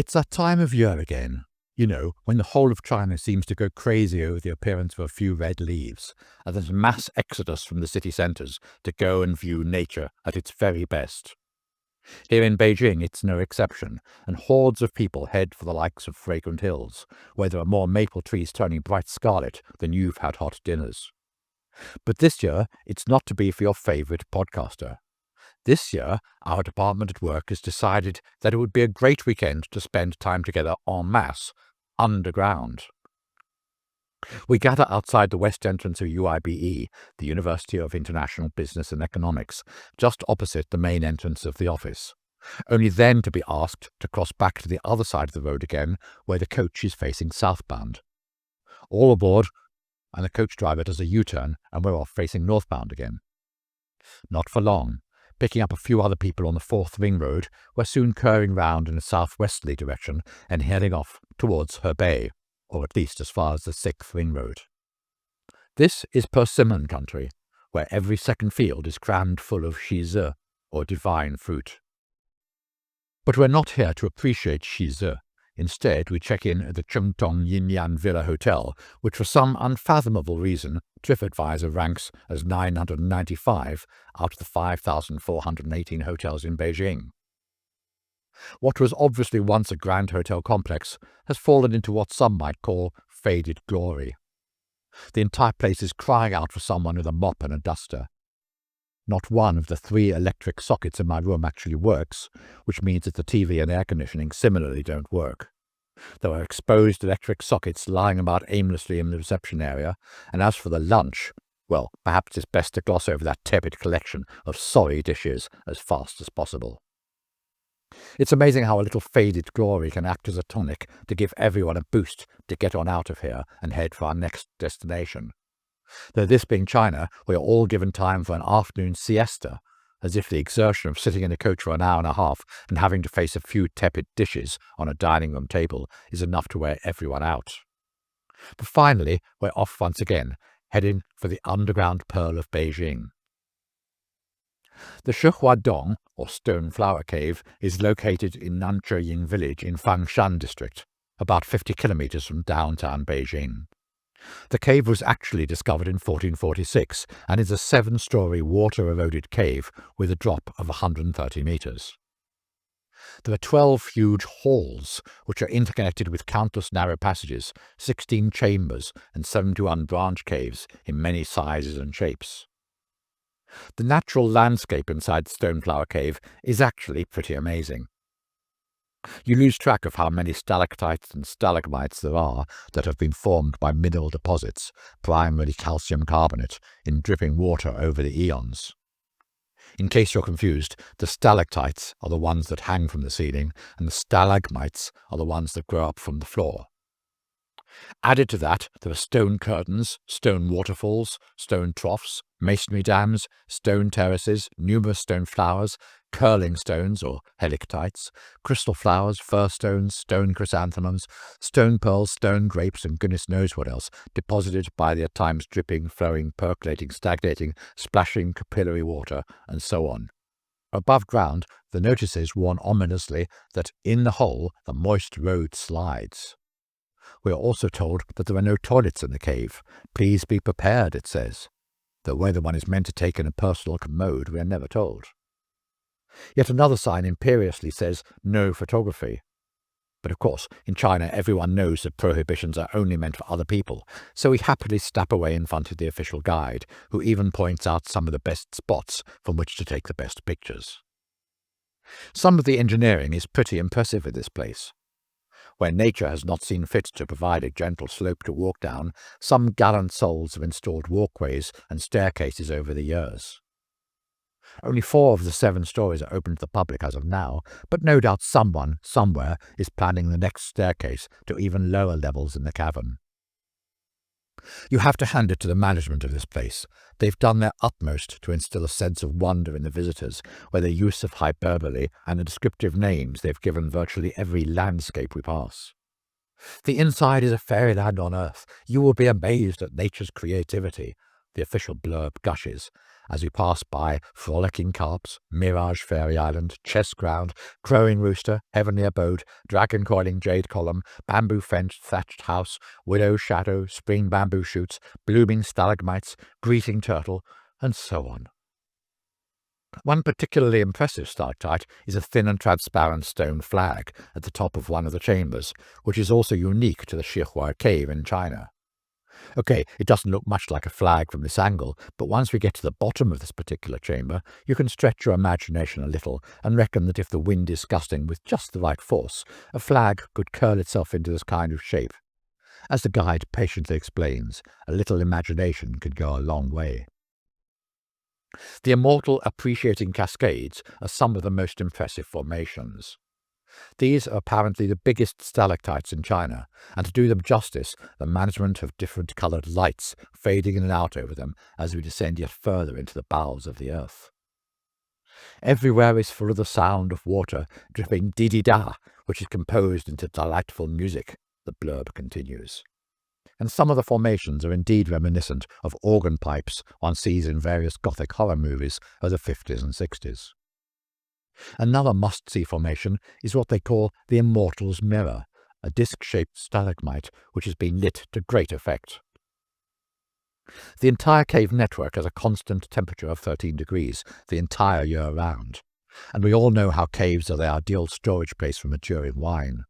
It's that time of year again, when the whole of China seems to go crazy over the appearance of a few red leaves, and there's a mass exodus from the city centres to go and view nature at its very best. Here in Beijing, it's no exception, and hordes of people head for the likes of fragrant hills, where there are more maple trees turning bright scarlet than you've had hot dinners. But this year, it's not to be for your favourite podcaster. This year, our department at work has decided that it would be a great weekend to spend time together en masse, underground. We gather outside the west entrance of UIBE, the University of International Business and Economics, just opposite the main entrance of the office, only then to be asked to cross back to the other side of the road again, where the coach is facing southbound. All aboard, and the coach driver does a U-turn, and we're off facing northbound again. Not for long. Picking up a few other people on the 4th Ring Road, we're soon curving round in a southwesterly direction and heading off towards Hebei, or at least as far as the 6th Ring Road. This is persimmon country, where every second field is crammed full of shizi, or divine fruit. But we're not here to appreciate shizi. Instead, we check in at the Chengtong Yinyan Villa Hotel, which for some unfathomable reason TripAdvisor ranks as 995 out of the 5,418 hotels in Beijing. What was obviously once a grand hotel complex has fallen into what some might call faded glory. The entire place is crying out for someone with a mop and a duster. Not one of the 3 electric sockets in my room actually works, which means that the TV and air conditioning similarly don't work. There are exposed electric sockets lying about aimlessly in the reception area, and as for the lunch, well, perhaps it's best to gloss over that tepid collection of sorry dishes as fast as possible. It's amazing how a little faded glory can act as a tonic to give everyone a boost to get on out of here and head for our next destination. Though this being China, we are all given time for an afternoon siesta, as if the exertion of sitting in a coach for an hour and a half and having to face a few tepid dishes on a dining room table is enough to wear everyone out. But finally, we're off once again, heading for the underground pearl of Beijing. The Shihuadong, or Stone Flower Cave, is located in Nanzhiying village in Fangshan district, about 50 kilometers from downtown Beijing. The cave was actually discovered in 1446 and is a 7-story water-eroded cave with a drop of 130 meters. There are 12 huge halls, which are interconnected with countless narrow passages, 16 chambers, and 71 branch caves in many sizes and shapes. The natural landscape inside the Stoneflower Cave is actually pretty amazing. You lose track of how many stalactites and stalagmites there are that have been formed by mineral deposits, primarily calcium carbonate, in dripping water over the eons. In case you're confused, the stalactites are the ones that hang from the ceiling, and the stalagmites are the ones that grow up from the floor. Added to that, there are stone curtains, stone waterfalls, stone troughs, masonry dams, stone terraces, numerous stone flowers, curling stones or helictites, crystal flowers, fir stones, stone chrysanthemums, stone pearls, stone grapes, and goodness knows what else, deposited by the at times dripping, flowing, percolating, stagnating, splashing capillary water, and so on. Above ground, the notices warn ominously that in the hole the moist road slides. We are also told that there are no toilets in the cave. Please be prepared, it says. Though whether one is meant to take in a personal commode, we are never told. Yet another sign imperiously says, no photography. But of course, in China everyone knows that prohibitions are only meant for other people, so we happily step away in front of the official guide, who even points out some of the best spots from which to take the best pictures. Some of the engineering is pretty impressive in this place. Where nature has not seen fit to provide a gentle slope to walk down, some gallant souls have installed walkways and staircases over the years. Only 4 of the 7 stories are open to the public as of now, but no doubt someone, somewhere, is planning the next staircase to even lower levels in the cavern. You have to hand it to the management of this place. They've done their utmost to instill a sense of wonder in the visitors, where the use of hyperbole and the descriptive names they've given virtually every landscape we pass. The inside is a fairyland on earth. You will be amazed at nature's creativity, the official blurb gushes, as we pass by Frolicking Carps, Mirage Fairy Island, Chess Ground, Crowing Rooster, Heavenly Abode, Dragon Coiling Jade Column, Bamboo Fence Thatched House, Widow Shadow, Spring Bamboo Shoots, Blooming Stalagmites, Greeting Turtle, and so on. One particularly impressive stalactite is a thin and transparent stone flag at the top of one of the chambers, which is also unique to the Shihuadong cave in China. Okay, it doesn't look much like a flag from this angle, but once we get to the bottom of this particular chamber, you can stretch your imagination a little and reckon that if the wind is gusting with just the right force, a flag could curl itself into this kind of shape. As the guide patiently explains, a little imagination could go a long way. The immortal appreciating cascades are some of the most impressive formations. These are apparently the biggest stalactites in China, and to do them justice, the management of different coloured lights fading in and out over them as we descend yet further into the bowels of the earth. Everywhere is full of the sound of water dripping dee-dee-da, which is composed into delightful music, the blurb continues. And some of the formations are indeed reminiscent of organ pipes one sees in various Gothic horror movies of the 50s and 60s. Another must-see formation is what they call the Immortal's Mirror, a disc-shaped stalagmite which has been lit to great effect. The entire cave network has a constant temperature of 13 degrees the entire year round, and we all know how caves are the ideal storage place for maturing wine.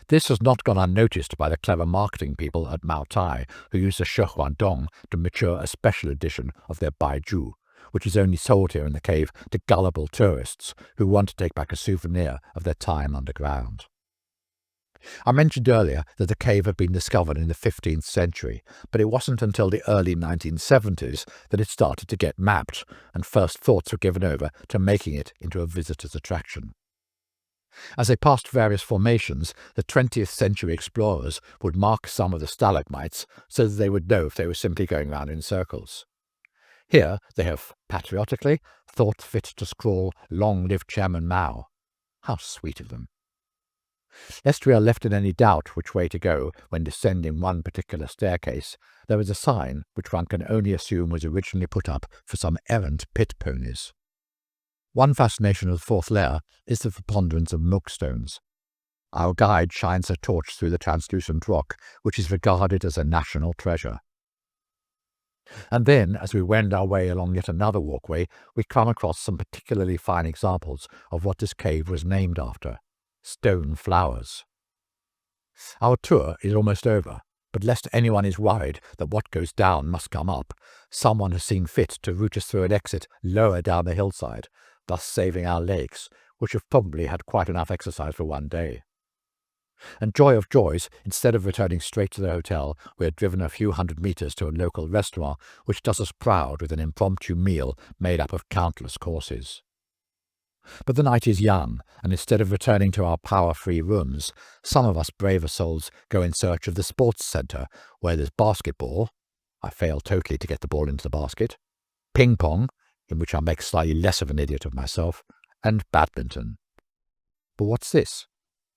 This has not gone unnoticed by the clever marketing people at Maotai, who use the Shihuadong to mature a special edition of their Baijiu, which is only sold here in the cave to gullible tourists who want to take back a souvenir of their time underground. I mentioned earlier that the cave had been discovered in the 15th century, but it wasn't until the early 1970s that it started to get mapped, and first thoughts were given over to making it into a visitor's attraction. As they passed various formations, the 20th century explorers would mark some of the stalagmites so that they would know if they were simply going round in circles. Here they have patriotically thought fit to scrawl, "Long live Chairman Mao." How sweet of them. Lest we are left in any doubt which way to go when descending one particular staircase, there is a sign which one can only assume was originally put up for some errant pit ponies. One fascination of the fourth layer is the preponderance of milkstones. Our guide shines a torch through the translucent rock, which is regarded as a national treasure. And then, as we wend our way along yet another walkway, we come across some particularly fine examples of what this cave was named after: stone flowers. Our tour is almost over, but lest anyone is worried that what goes down must come up, someone has seen fit to route us through an exit lower down the hillside, thus saving our legs, which have probably had quite enough exercise for one day. And joy of joys, instead of returning straight to the hotel, we had driven a few hundred meters to a local restaurant which does us proud with an impromptu meal made up of countless courses. But the night is young, and instead of returning to our power-free rooms, some of us braver souls go in search of the sports centre, where there's basketball — I fail totally to get the ball into the basket — ping-pong, in which I make slightly less of an idiot of myself, and badminton. But what's this?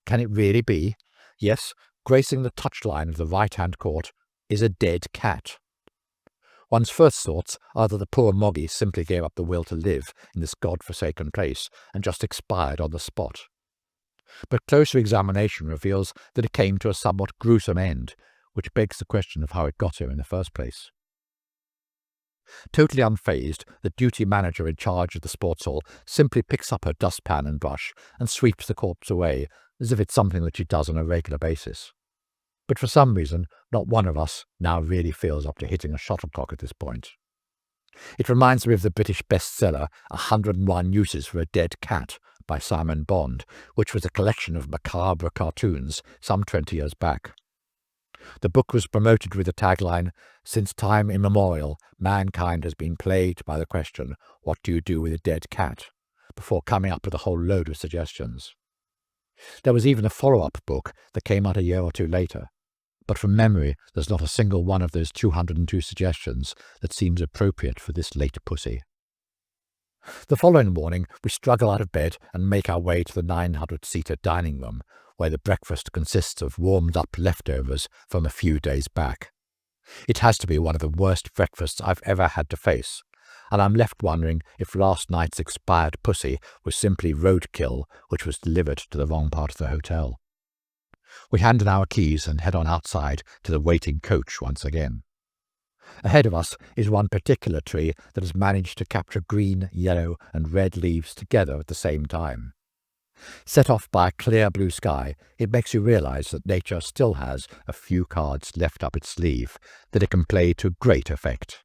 Can it really be? Yes, gracing the touchline of the right-hand court is a dead cat. One's first thoughts are that the poor Moggy simply gave up the will to live in this god-forsaken place and just expired on the spot. But closer examination reveals that it came to a somewhat gruesome end, which begs the question of how it got here in the first place. Totally unfazed, the duty manager in charge of the sports hall simply picks up her dustpan and brush and sweeps the corpse away, as if it's something that she does on a regular basis. But for some reason, not one of us now really feels up to hitting a shuttlecock at this point. It reminds me of the British bestseller 101 Uses for a Dead Cat by Simon Bond, which was a collection of macabre cartoons some 20 years back. The book was promoted with the tagline, "Since time immemorial, mankind has been plagued by the question, 'What do you do with a dead cat?' before coming up with a whole load of suggestions." There was even a follow-up book that came out a year or two later, but from memory there's not a single one of those 202 suggestions that seems appropriate for this late pussy. The following morning we struggle out of bed and make our way to the 900-seater dining room, where the breakfast consists of warmed-up leftovers from a few days back. It has to be one of the worst breakfasts I've ever had to face. and I'm left wondering if last night's expired pussy was simply roadkill which was delivered to the wrong part of the hotel. We hand in our keys and head on outside to the waiting coach once again. Ahead of us is one particular tree that has managed to capture green, yellow, and red leaves together at the same time. Set off by a clear blue sky, it makes you realize that nature still has a few cards left up its sleeve that it can play to great effect.